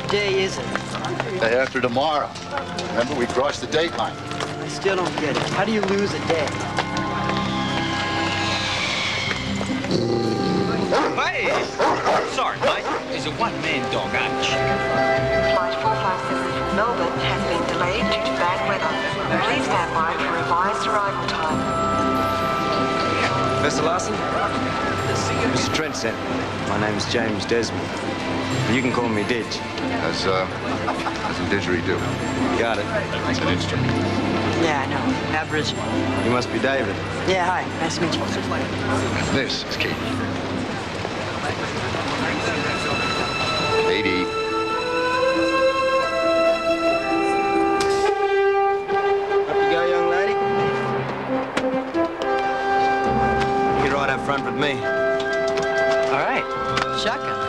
What day is it? Day after tomorrow. Remember, we crossed the date line. I still don't get it. How do you lose a day? Hey! Sorry, mate. He's a one-man dog, aren't you? Flight 457 from Melbourne has been delayed due to bad weather. Please stand by for revised arrival time. Mr. Larson? Mr. Trent sent me. My name's James Desmond. You can call me Didge. As in didgeridoo. Got it. It's an instrument. Yeah, I know. Aboriginal. You must be David. Yeah, hi. Nice to meet you. This is Katie. Katie. Up you go, young lady. Get right up front with me. All right. Shotgun.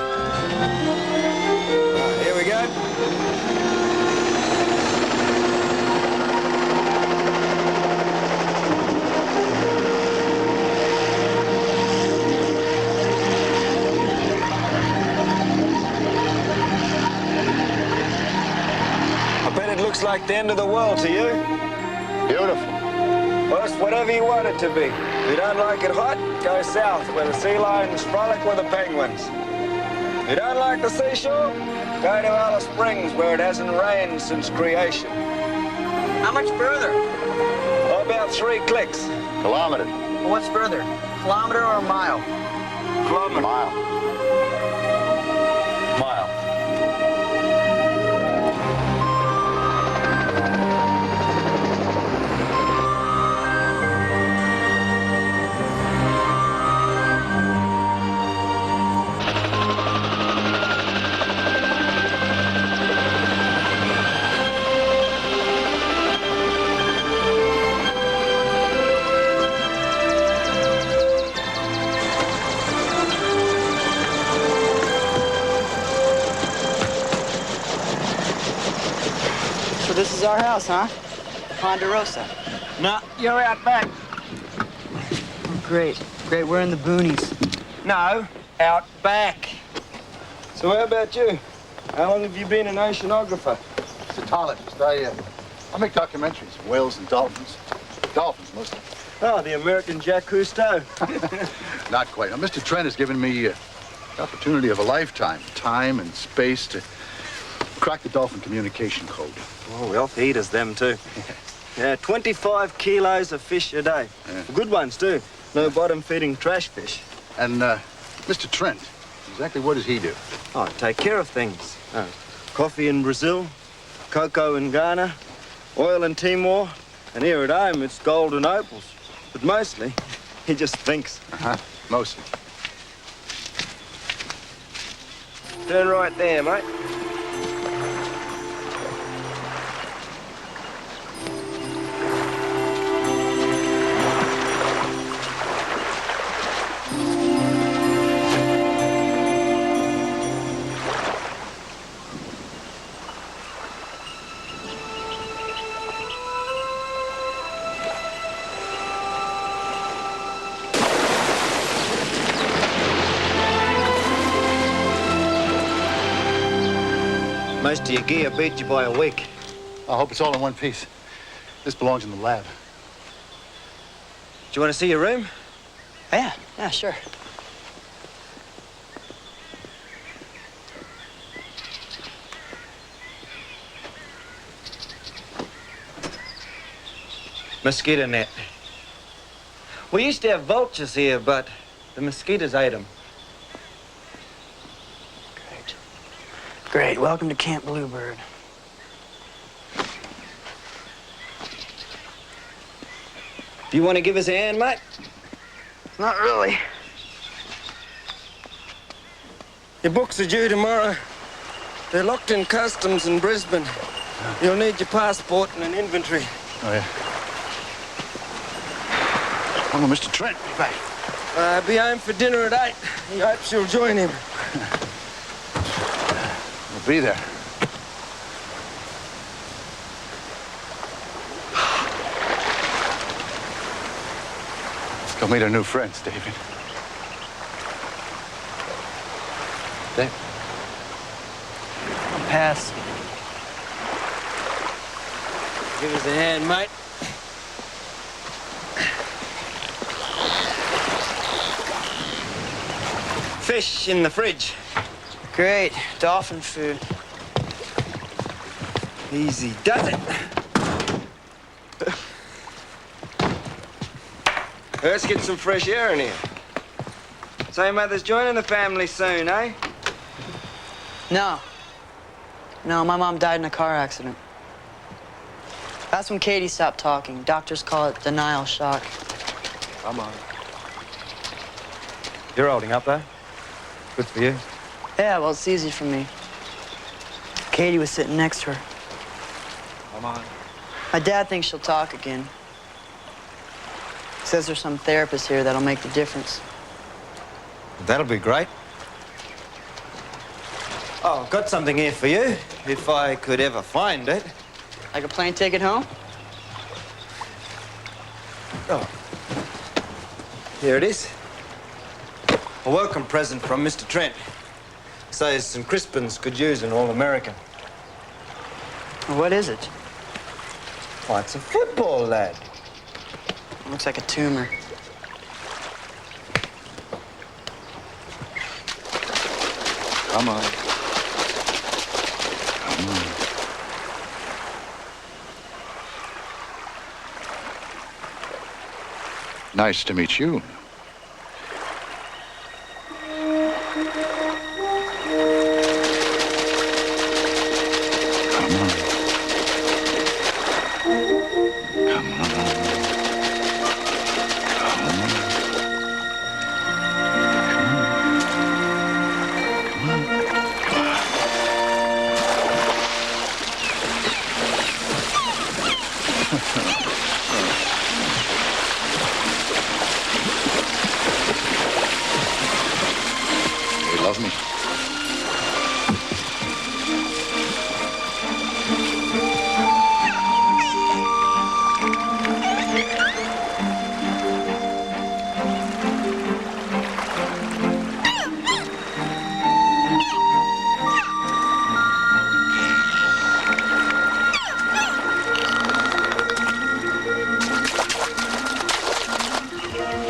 Here we go. I bet it looks like the end of the world to you. Beautiful. Well, it's whatever you want it to be. If you don't like it hot, go south where the sea lions frolic with the penguins. If you don't like the seashore, go to Alice Springs where it hasn't rained since creation. How much further? Oh, about 3 clicks. Kilometer. Well, what's further? Kilometer or a mile? Kilometer. Mile. Mile. This is our house, huh? Ponderosa. No, you're out back. Oh, great. Great, we're in the boonies. No, out back. So how about you? How long have you been an oceanographer? Cetologist. I make documentaries of whales and dolphins. Dolphins, mostly. Oh, the American Jacques Cousteau. Not quite. Now, Mr. Trent has given me the opportunity of a lifetime. Time and space to crack the dolphin communication code. Oh, well, feed us them too. Yeah, 25 kilos of fish a day. Yeah. Good ones too. No bottom-feeding trash fish. And, Mr. Trent, exactly what does he do? Oh, take care of things. Coffee in Brazil, cocoa in Ghana, oil in Timor, and here at home it's gold and opals. But mostly, he just thinks. Uh-huh, mostly. Turn right there, mate. Most of your gear beat you by a week. I hope it's all in one piece. This belongs in the lab. Do you want to see your room? Yeah, sure. Mosquito net. We used to have vultures here, but the mosquitoes ate them. Great. Welcome to Camp Bluebird. Do you want to give us a hand, mate? Not really. Your books are due tomorrow. They're locked in customs in Brisbane. You'll need your passport and an inventory. Oh, yeah. When will Mr. Trent be back? Be home for dinner at 8. He hopes you'll join him. We'll be there. Let's go meet our new friends, David. Dave. Pass. Give us a hand, mate. Fish in the fridge. Great. Dolphin food. Easy does it. Let's get some fresh air in here. So your mother's joining the family soon, eh? No. No, my mom died in a car accident. That's when Katie stopped talking. Doctors call it denial shock. Come on. You're holding up, though. Good for you. Yeah, well, it's easy for me. Katie was sitting next to her. Come on. My dad thinks she'll talk again. Says there's some therapist here that'll make the difference. That'll be great. Oh, I've got something here for you, if I could ever find it. Like a plane ticket home? Oh. Here it is. A welcome present from Mr. Trent. Says St. Crispin's could use an All-American. Well, what is it? Oh, it's a football lad. Looks like a tumor. Come on. Come on. Nice to meet you. Come on. Come on. They love me.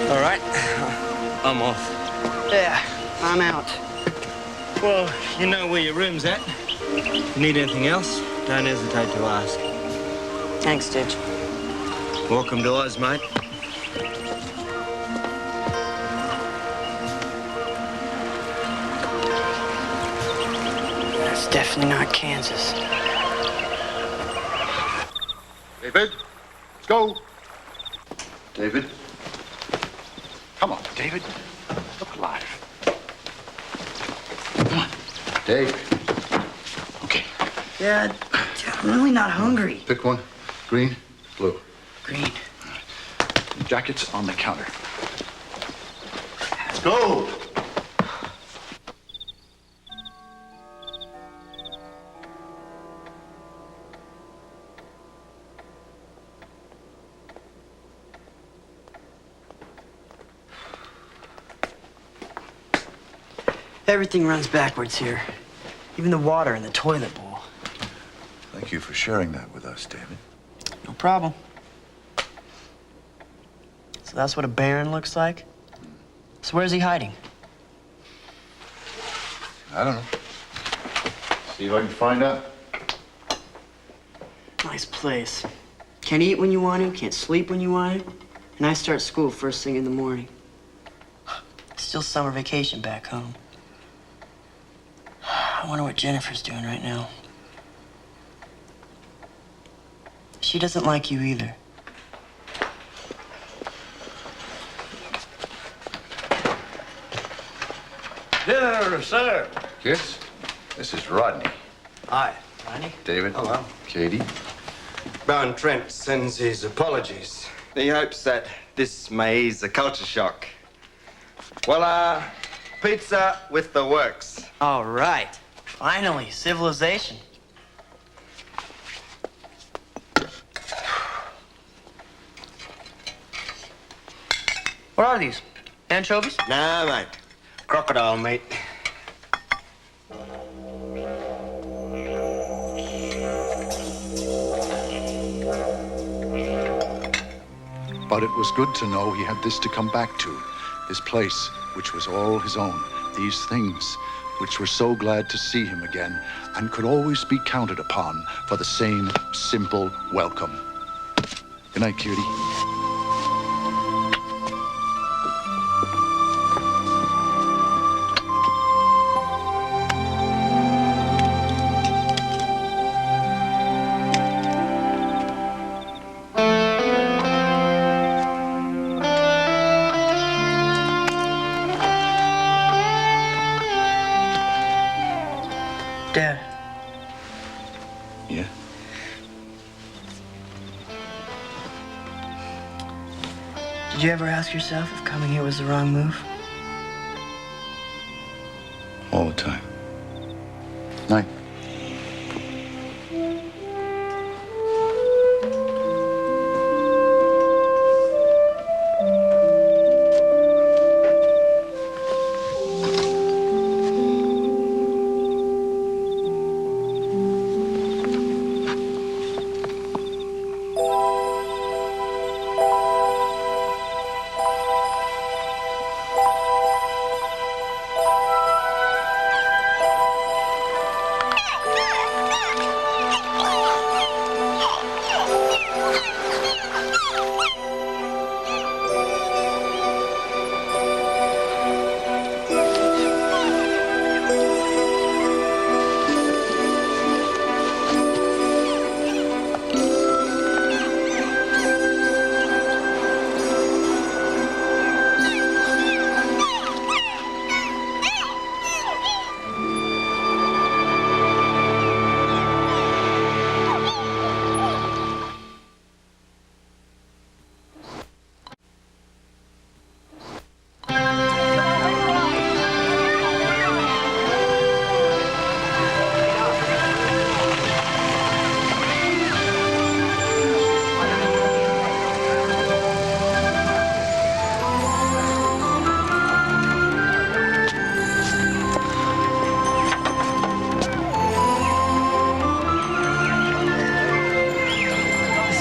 All right. I'm off. Yeah, I'm out. Well, you know where your room's at. If you need anything else, don't hesitate to ask. Thanks, Stitch. Welcome to Oz, mate. That's definitely not Kansas. David, let's go. David. Come on, David. Look alive. Come on. Dave. Okay. Dad, I'm really not hungry. Pick one. Green, blue. Green. Jackets on the counter. Let's go. Everything runs backwards here. Even the water in the toilet bowl. Thank you for sharing that with us, David. No problem. So that's what a baron looks like? So where's he hiding? I don't know. See if I can find out. Nice place. Can't eat when you want to, can't sleep when you want to. And I start school first thing in the morning. Still summer vacation back home. I wonder what Jennifer's doing right now. She doesn't like you either. Dinner, sir. Kids, this is Rodney. Hi, Ronnie. David. Hello. Katie. Baron Trent sends his apologies. He hopes that this may ease the culture shock. Well, pizza with the works. All right. Finally, civilization. What are these? Anchovies? Nah, mate. Crocodile meat. But it was good to know he had this to come back to. This place, which was all his own. These things, which were so glad to see him again and could always be counted upon for the same simple welcome. Good night, cutie. Dad, Yeah? did you ever ask yourself if coming here was the wrong move? All the time. Night.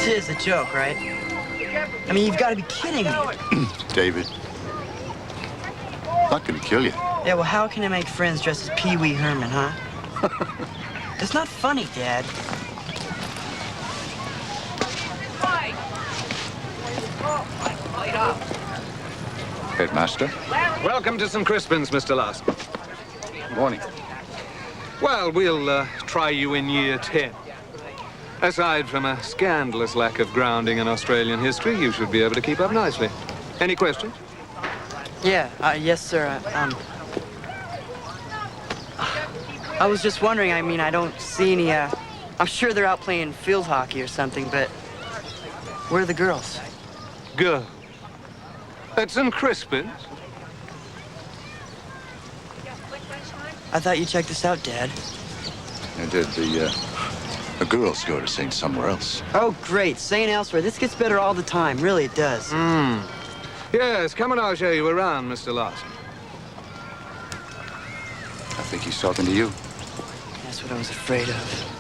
This is a joke, right? I mean, you've got to be kidding me. David. Not gonna kill you. Yeah, well, how can I make friends dressed as Pee Wee Herman, huh? That's not funny, Dad. Headmaster. Welcome to St. Crispin's, Mr. Larson. Good morning. Well, we'll try you in year 10. Aside from a scandalous lack of grounding in Australian history, you should be able to keep up nicely. Any questions? Yeah, yes, sir. I was just wondering, I mean, I don't see any, I'm sure they're out playing field hockey or something, but where are the girls? Girl. At St. Crispin's? I thought you checked this out, Dad. I did. The girls go to sing somewhere else. Oh, great. Saying elsewhere. This gets better all the time. Really, it does. Yes, come and I'll show you around, Mr. Larson. I think he's talking to you. That's what I was afraid of.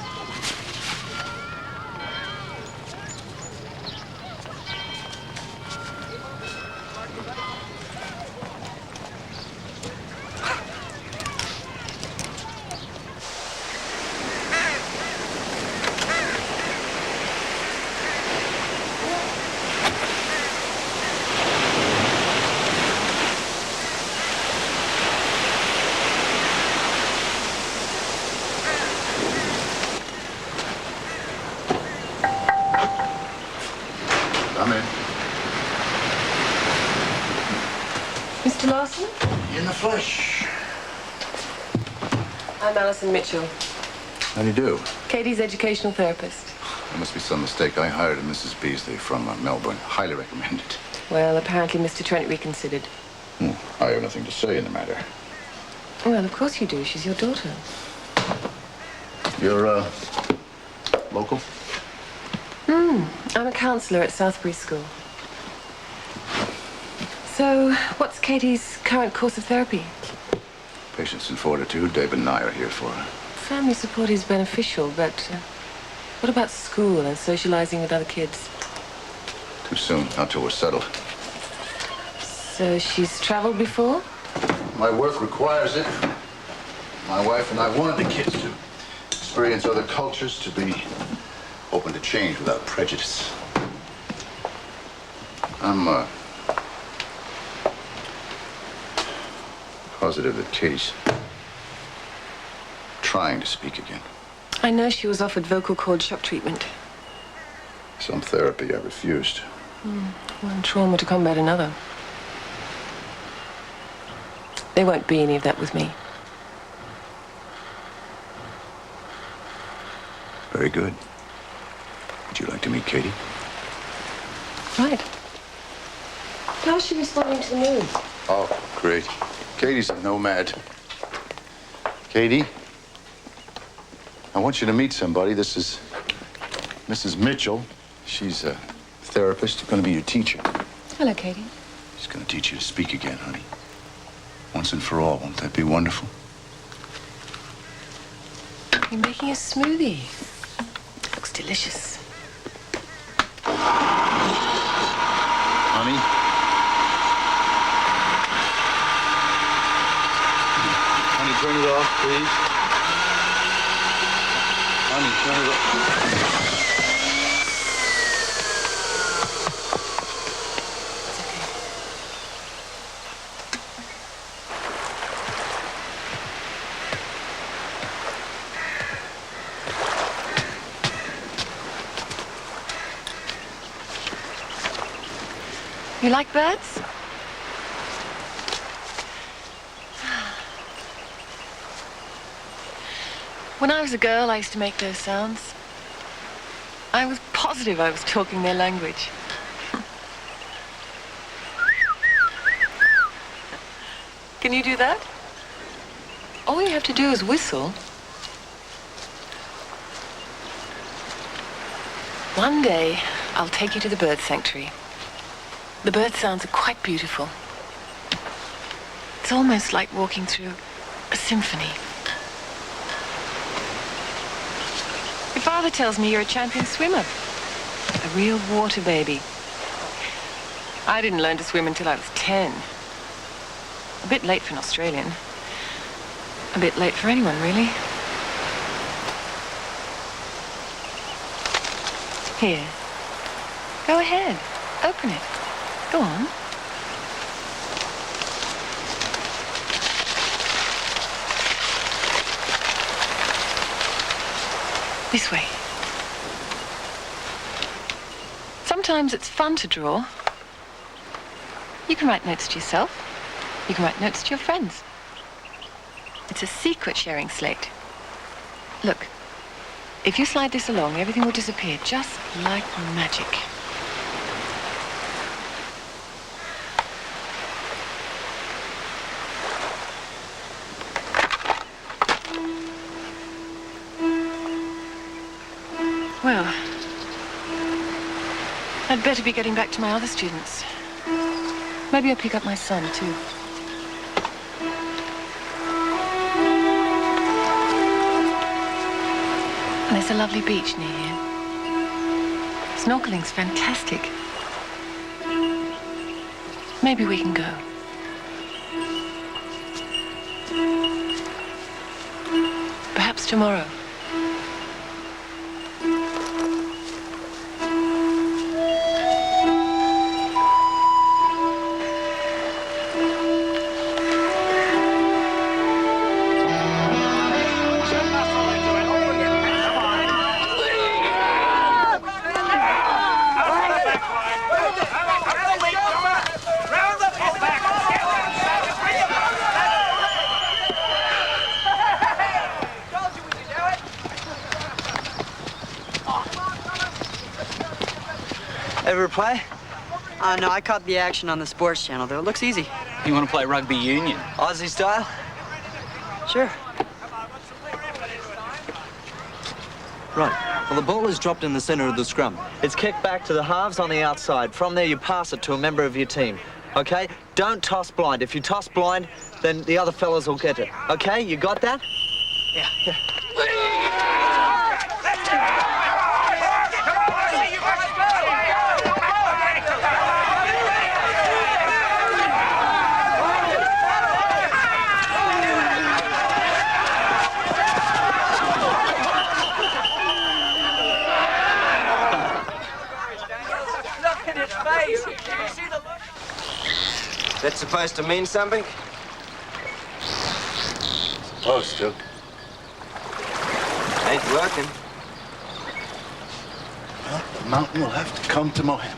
Come in. Mr. Larson? In the flesh. I'm Alison Mitchell, How do you do? Katie's educational therapist. There must be some mistake. I hired a Mrs. Beasley from Melbourne. Highly recommend it. Well, apparently Mr. Trent reconsidered. I have nothing to say in the matter. Well, of course you do. She's your daughter. You're, local? I'm a counselor at Southbury School. So, what's Katie's current course of therapy? Patience and fortitude. David and I are here for her. Family support is beneficial, but what about school and socializing with other kids? Too soon, not till we're settled. So she's traveled before? My work requires it. My wife and I wanted the kids to experience other cultures, to be open to change without prejudice. I'm positive that Katie's trying to speak again. I know she was offered vocal cord shock treatment. Some therapy I refused. One trauma to combat another. There won't be any of that with me. Very good. Would you like to meet Katie? Right. How's she responding to the news? Oh, great. Katie's a nomad. Katie, I want you to meet somebody. This is Mrs. Mitchell. She's a therapist, going to be your teacher. Hello, Katie. She's going to teach you to speak again, honey. Once and for all. Won't that be wonderful? You're making a smoothie. Looks delicious. Honey? Honey, turn it off, please. Honey, turn it off. You like birds? When I was a girl, I used to make those sounds. I was positive I was talking their language. Can you do that? All you have to do is whistle. One day, I'll take you to the bird sanctuary. The bird sounds are quite beautiful. It's almost like walking through a symphony. Your father tells me you're a champion swimmer. A real water baby. I didn't learn to swim until I was 10. A bit late for an Australian. A bit late for anyone, really. Here. Go ahead. Open it. Go on. This way. Sometimes it's fun to draw. You can write notes to yourself. You can write notes to your friends. It's a secret sharing slate. Look, if you slide this along, everything will disappear just like magic. Well, I'd better be getting back to my other students. Maybe I'll pick up my son, too. And there's a lovely beach near here. Snorkeling's fantastic. Maybe we can go. Perhaps tomorrow. Ever play? No, I caught the action on the sports channel, though. It looks easy. You want to play rugby union? Aussie style? Sure. Right. Well, the ball is dropped in the center of the scrum. It's kicked back to the halves on the outside. From there, you pass it to a member of your team. Okay? Don't toss blind. If you toss blind, then the other fellas will get it. Okay? You got that? Yeah. That supposed to mean something? Supposed to. Ain't working. Well, the mountain will have to come to Mohammed.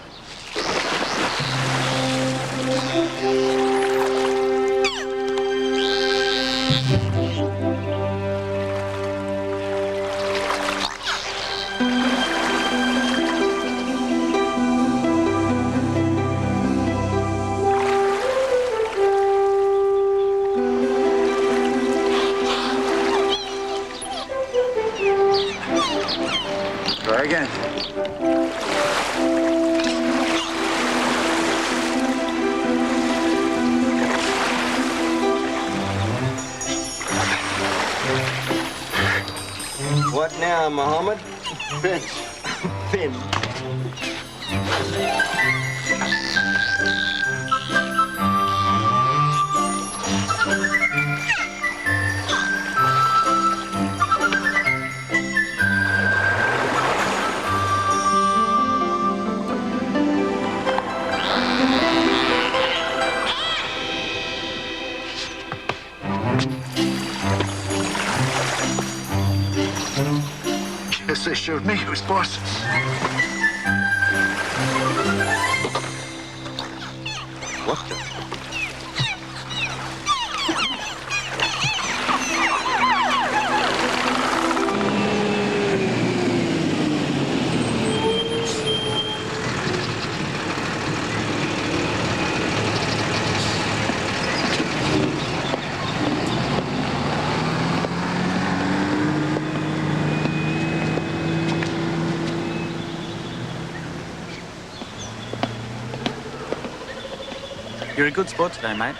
Try again. What now, Muhammad? Pinch. Fin. Guess they showed me who's boss. What the? You're a good sport today, mate.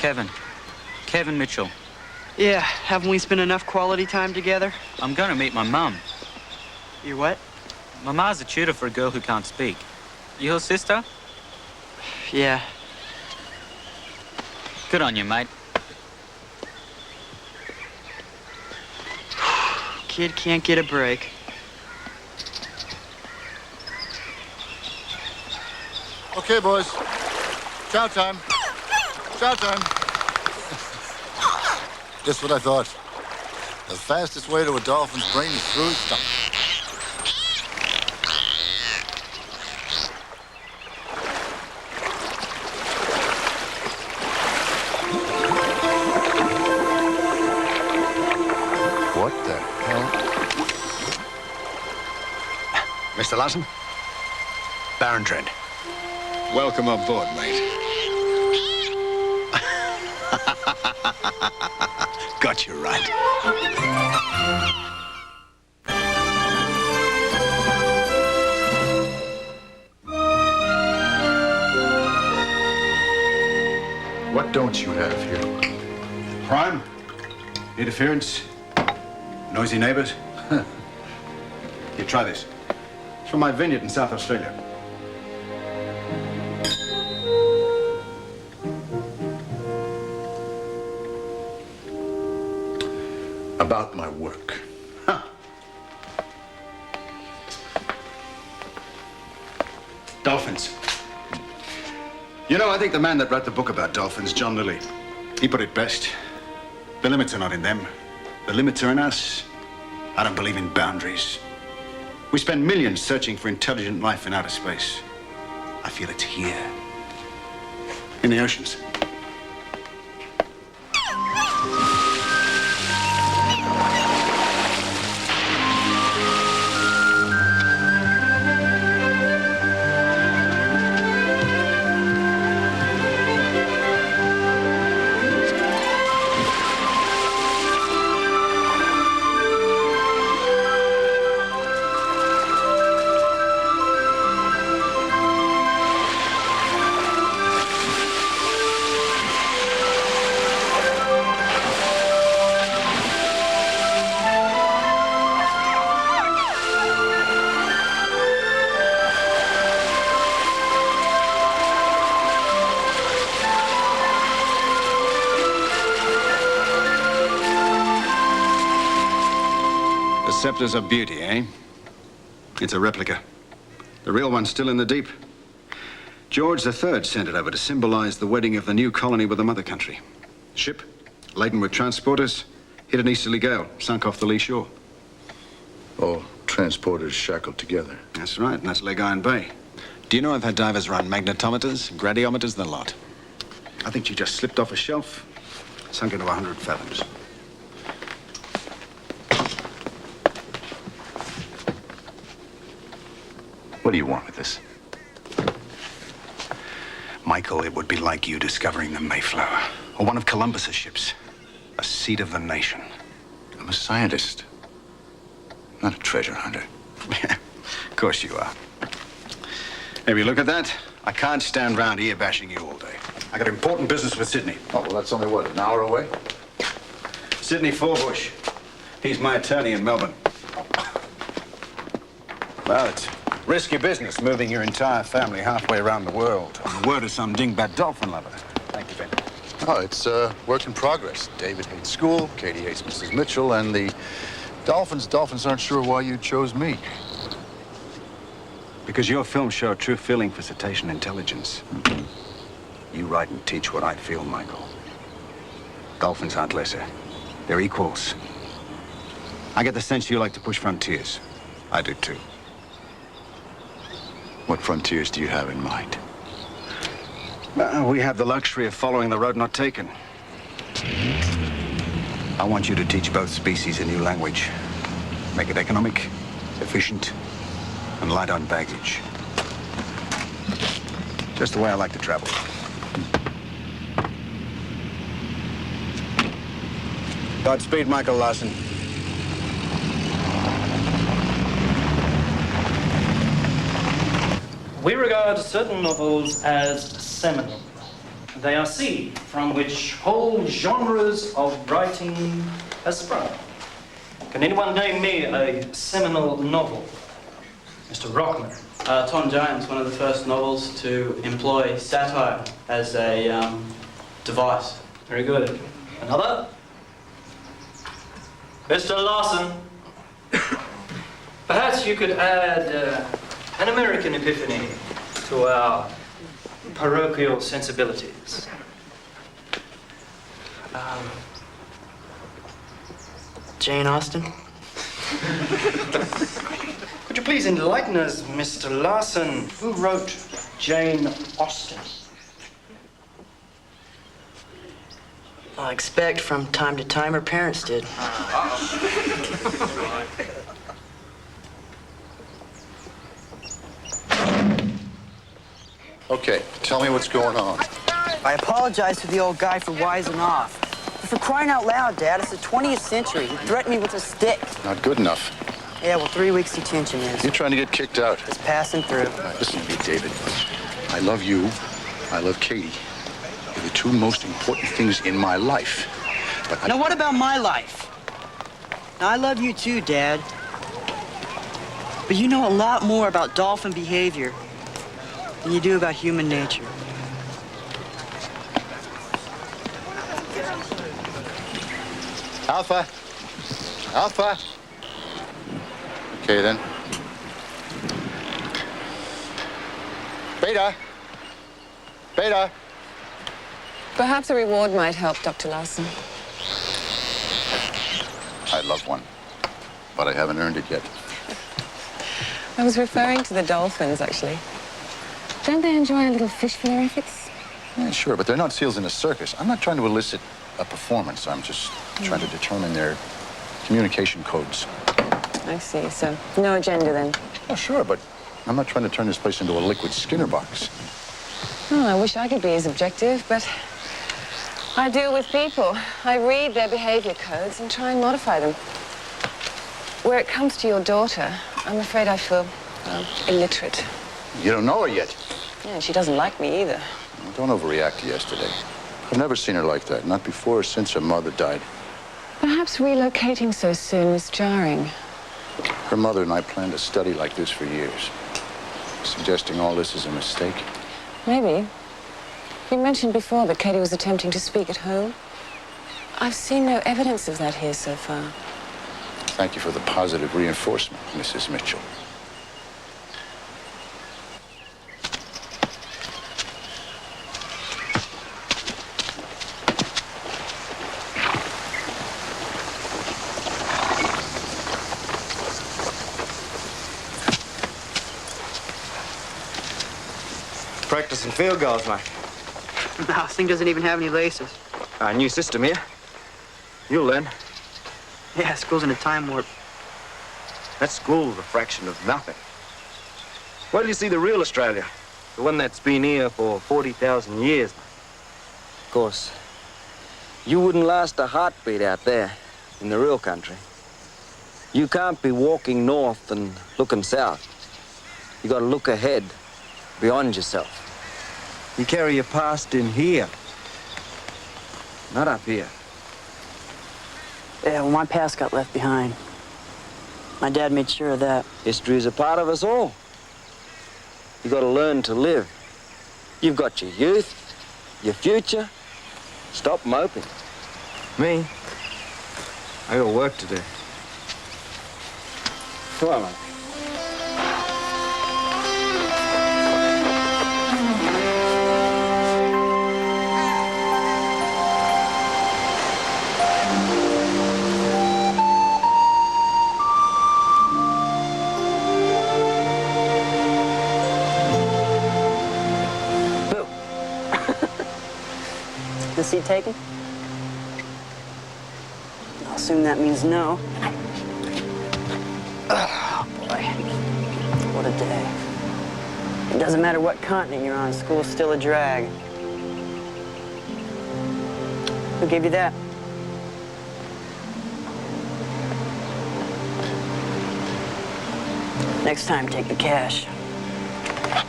Kevin Mitchell. Yeah, haven't we spent enough quality time together? I'm going to meet my mum. You what? My ma's a tutor for a girl who can't speak. You her sister? Yeah. Good on you, mate. Kid can't get a break. Okay, boys. Chow time. Chow time. Just what I thought. The fastest way to a dolphin's brain is through its stomach. What the hell? Mr. Larson? Baron Trent. Welcome aboard, mate. Got you right. What don't you have here? Crime, interference, noisy neighbors. Here, try this. It's from my vineyard in South Australia. About my work. Huh. Dolphins. You know, I think the man that wrote the book about dolphins, John Lilly, he put it best. The limits are not in them. The limits are in us. I don't believe in boundaries. We spend millions searching for intelligent life in outer space. I feel it's here. In the oceans. Scepters of beauty, eh? It's a replica. The real one's still in the deep. George III sent it over to symbolize the wedding of the new colony with the mother country. Ship, laden with transporters, hit an easterly gale, sunk off the lee shore. All transporters shackled together. That's right, and that's Leg Iron Bay. Do you know I've had divers run magnetometers, gradiometers, and the lot? I think she just slipped off a shelf, sunk into 100 fathoms. What do you want with this? Michael, it would be like you discovering the Mayflower, or one of Columbus's ships, a seat of the nation. I'm a scientist, not a treasure hunter. Of course you are. Maybe look at that. I can't stand round here bashing you all day. I got important business with Sidney. Oh, well, that's only, what, an hour away? Sidney Forbush. He's my attorney in Melbourne. Well, it's risky business moving your entire family halfway around the world on the word of some dingbat dolphin lover. Thank you, Ben. Oh, it's work in progress. David hates school, Katie hates Mrs. Mitchell, and the Dolphins aren't sure why you chose me. Because your films show a true feeling for cetacean intelligence. You write and teach what I feel, Michael. Dolphins aren't lesser. They're equals. I get the sense you like to push frontiers. I do, too. What frontiers do you have in mind? We have the luxury of following the road not taken. I want you to teach both species a new language. Make it economic, efficient, and light on baggage. Just the way I like to travel. Godspeed, Michael Larson. We regard certain novels as seminal. They are seed from which whole genres of writing have sprung. Can anyone name me a seminal novel? Mr. Rockman. Tom Jones, one of the first novels to employ satire as a device. Very good. Another? Mr. Larson. Perhaps you could add an American epiphany to our parochial sensibilities. Jane Austen? Could you please enlighten us, Mr. Larson? Who wrote Jane Austen? I expect from time to time her parents did. Okay, tell me what's going on. I apologize to the old guy for wising off. But for crying out loud, Dad, it's the 20th century. He threatened me with a stick. Not good enough. Yeah, well, 3 weeks detention is. You're trying to get kicked out. It's passing through. Listen to me, David. I love you. I love Katie. They're the two most important things in my life. But Now, what about my life? Now, I love you too, Dad. But you know a lot more about dolphin behavior than you do about human nature. Alpha. Alpha. Okay, then. Beta. Beta. Perhaps a reward might help, Dr. Larson. I'd love one, but I haven't earned it yet. I was referring to the dolphins, actually. Don't they enjoy a little fish for their efforts? Yeah, sure, but they're not seals in a circus. I'm not trying to elicit a performance. I'm just trying to determine their communication codes. I see. So, no agenda, then? Oh, sure, but I'm not trying to turn this place into a liquid Skinner box. Oh, I wish I could be as objective, but I deal with people. I read their behavior codes and try and modify them. Where it comes to your daughter, I'm afraid I feel, well, illiterate. You don't know her yet. Yeah, and she doesn't like me either. Well, don't overreact to yesterday. I've never seen her like that, not before or since her mother died. Perhaps relocating so soon was jarring. Her mother and I planned a study like this for years. Suggesting all this is a mistake. Maybe. You mentioned before that Katie was attempting to speak at home. I've seen no evidence of that here so far. Thank you for the positive reinforcement, Mrs. Mitchell. practicing field goals, mate. No, this thing doesn't even have any laces. New system here. You'll learn. Yeah, school's in a time warp. That school's a fraction of nothing. Where do you see the real Australia? The one that's been here for 40,000 years, mate. Of course, you wouldn't last a heartbeat out there in the real country. You can't be walking north and looking south. You gotta look ahead, beyond yourself. You carry your past in here, not up here. Yeah, well, my past got left behind. My dad made sure of that. History is a part of us all. You gotta learn to live. You've got your youth, your future. Stop moping. Me? I got work to do. Come on, mate. The seat taken? I'll assume that means no. Oh, boy. What a day. It doesn't matter what continent you're on, school's still a drag. Who gave you that? Next time, take the cash.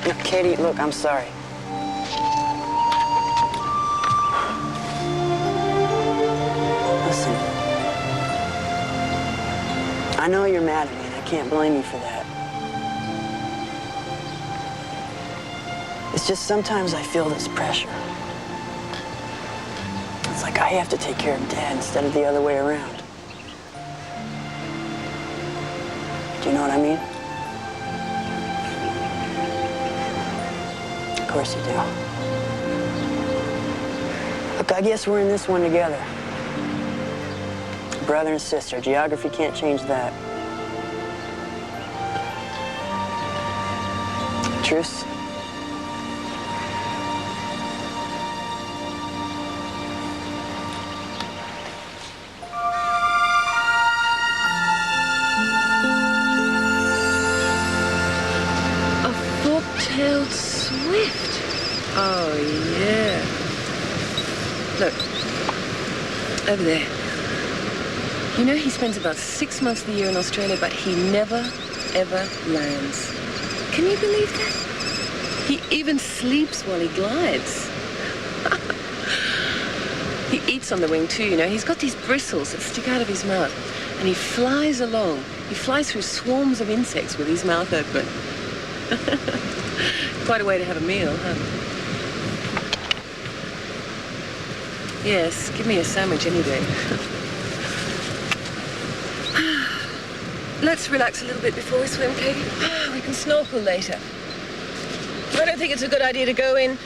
Look, Katie, look, I'm sorry. Listen, I know you're mad at me, and I can't blame you for that. It's just sometimes I feel this pressure. It's like I have to take care of Dad instead of the other way around. Do you know what I mean? Of course you do. Look, I guess we're in this one together. Brother and sister. Geography can't change that. Truce? A fork-tailed swift. Oh, yeah. Look, over there. You know he spends about 6 months of the year in Australia, but he never, ever lands. Can you believe that? He even sleeps while he glides. He eats on the wing too, you know. He's got these bristles that stick out of his mouth, and he flies along. He flies through swarms of insects with his mouth open. Quite a way to have a meal, huh? Yes, give me a sandwich any day. Let's relax a little bit before we swim, Katie. We can snorkel later. I don't think it's a good idea to go in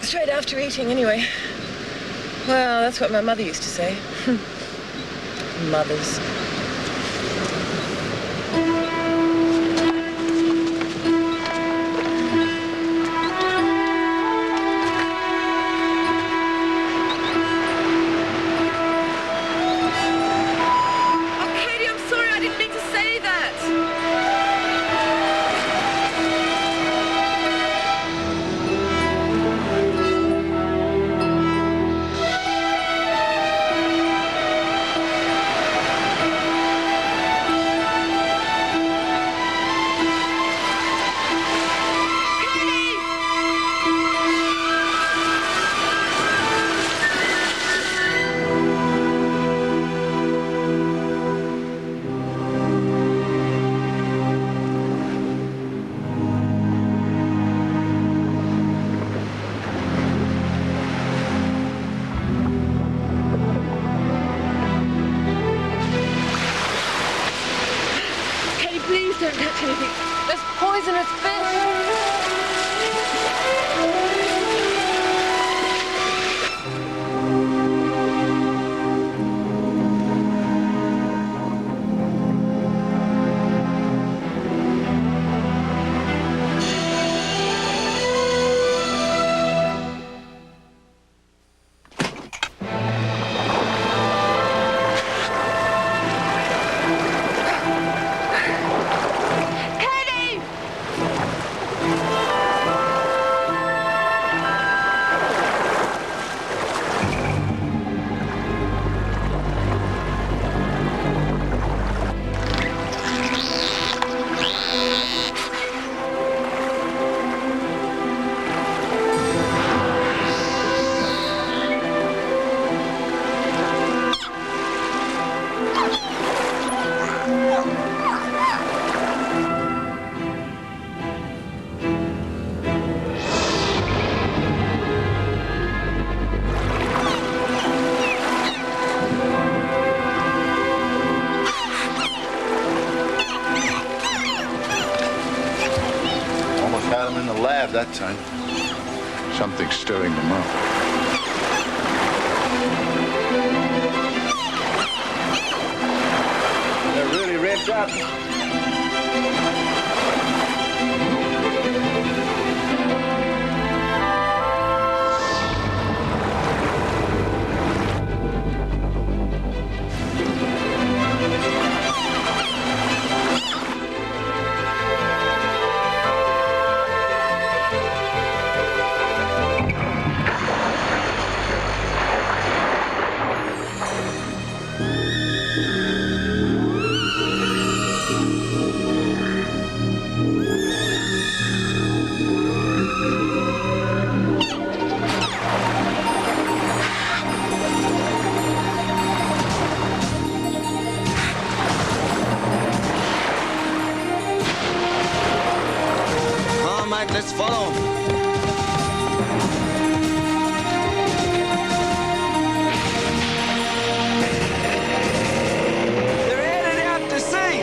straight after eating, anyway. Well, that's what my mother used to say. Mothers. Don't touch anything. There's poisonous fish. that time. Something's stirring them up. They're really revved up. Let's follow him. They're headed out to sea.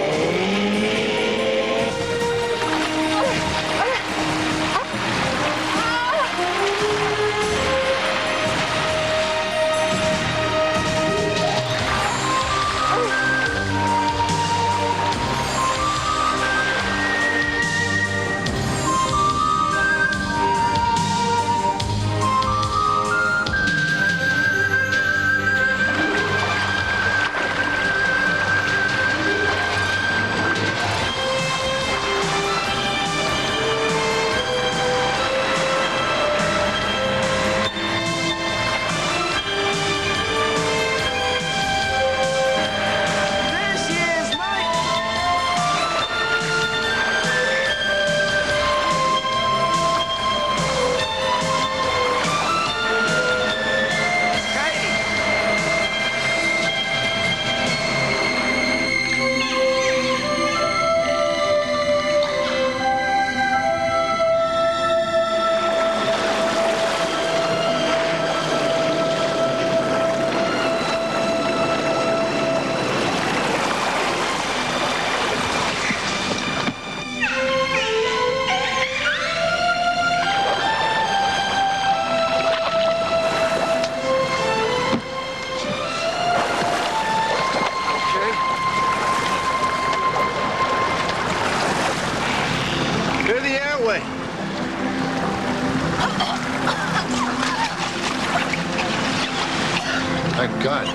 Thank God.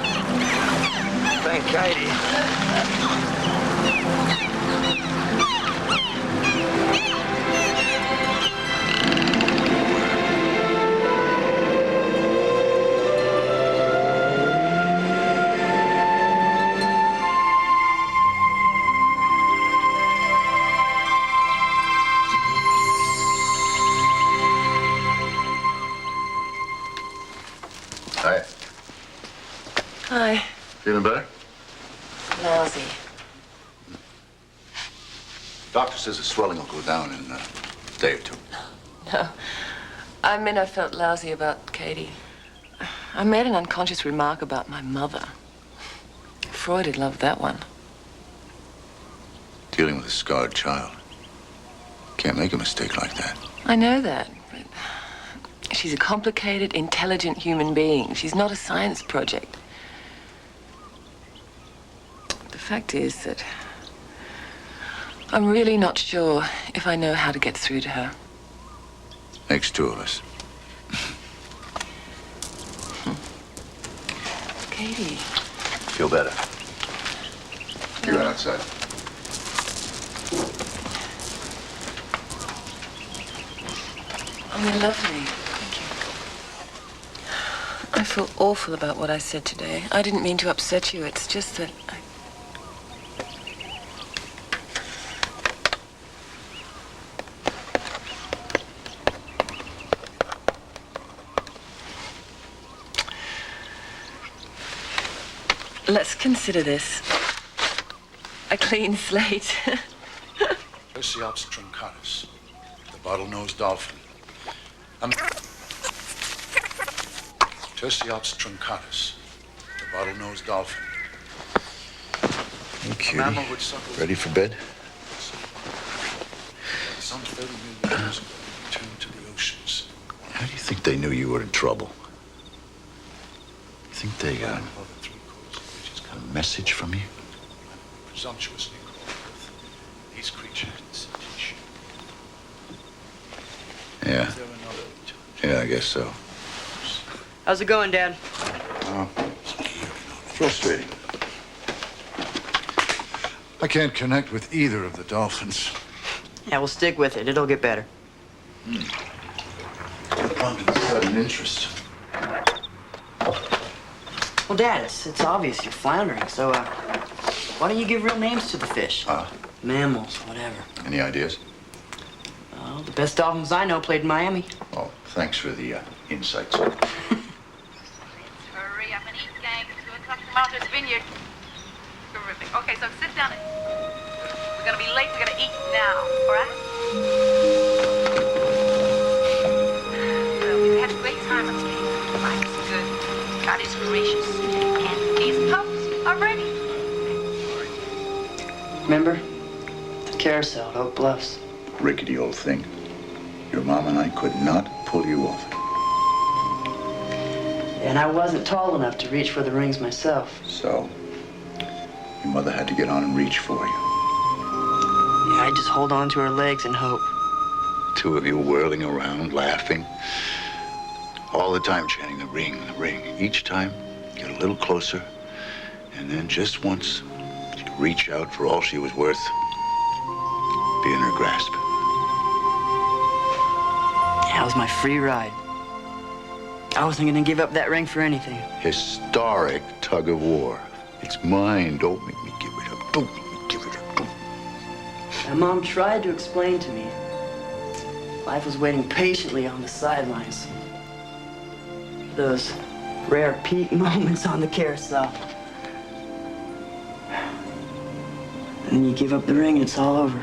Thank Katie. Hi. Hi. Feeling better? Lousy. Doctor says the swelling will go down in a day or two. No. I mean, I felt lousy about Katie. I made an unconscious remark about my mother. Freud had loved that one. Dealing with a scarred child. Can't make a mistake like that. I know that, but she's a complicated, intelligent human being. She's not a science project. The fact is that I'm really not sure if I know how to get through to her. Makes two of us. Katie. Feel better. You run outside. Oh, you're lovely. Thank you. I feel awful about what I said today. I didn't mean to upset you. It's just that Let's consider this a clean slate. Tersiops truncatus, the bottlenose dolphin. Tersiops truncatus, the bottlenose dolphin. Hey, cutie. Ready for bed? Some 30 million years ago, returned to the think they knew you were in trouble? You think they got a message from you? Presumptuously called these creatures. Yeah. Yeah, I guess so. How's it going, Dad? Frustrating. I can't connect with either of the Dolphins. Yeah, we'll stick with it. It'll get better. What prompted the sudden interest? Well, Dad, it's obvious you're floundering, so, why don't you give real names to the fish? Mammals, whatever. Any ideas? Well, the best dolphins I know played in Miami. Oh, thanks for the insights. Hurry up and eat, gang. 2 o'clock to Martha's Vineyard. Terrific. Okay, so sit down. We're gonna be late. We're gonna eat now, all right? Well, we've had a great time on the cave. Life's good. God is gracious. And these pups are ready. Remember? The carousel at Oak Bluffs. Rickety old thing. Your mom and I could not pull you off it. And I wasn't tall enough to reach for the rings myself. So, your mother had to get on and reach for you. Yeah, I just hold on to her legs and hope. 2 of you whirling around, laughing. All the time chanting the ring, the ring. Each time, get a little closer. And then just once, you reach out for all she was worth. Be in her grasp. That was my free ride. I wasn't gonna give up that ring for anything. Historic tug of war. It's mine. Don't make me give it up. Don't make me give it up. Don't. And Mom tried to explain to me. Life was waiting patiently on the sidelines. Those rare peak moments on the carousel. And then you give up the ring and it's all over.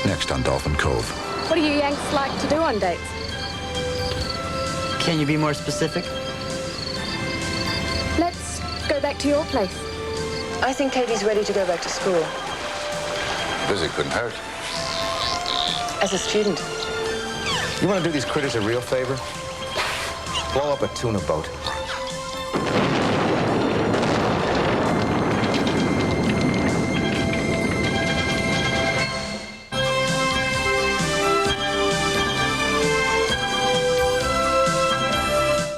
Next on Dolphin Cove. What do you Yanks like to do on dates? Can you be more specific? Let's go back to your place. I think Katie's ready to go back to school. Visit couldn't hurt. As a student. You want to do these critters a real favor? Blow up a tuna boat.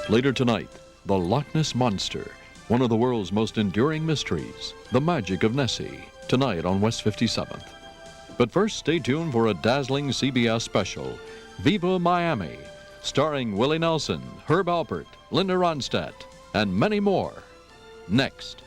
Later tonight, the Loch Ness Monster, one of the world's most enduring mysteries, the magic of Nessie, tonight on West 57th. But first, stay tuned for a dazzling CBS special, Viva Miami, starring Willie Nelson, Herb Alpert, Linda Ronstadt, and many more. Next.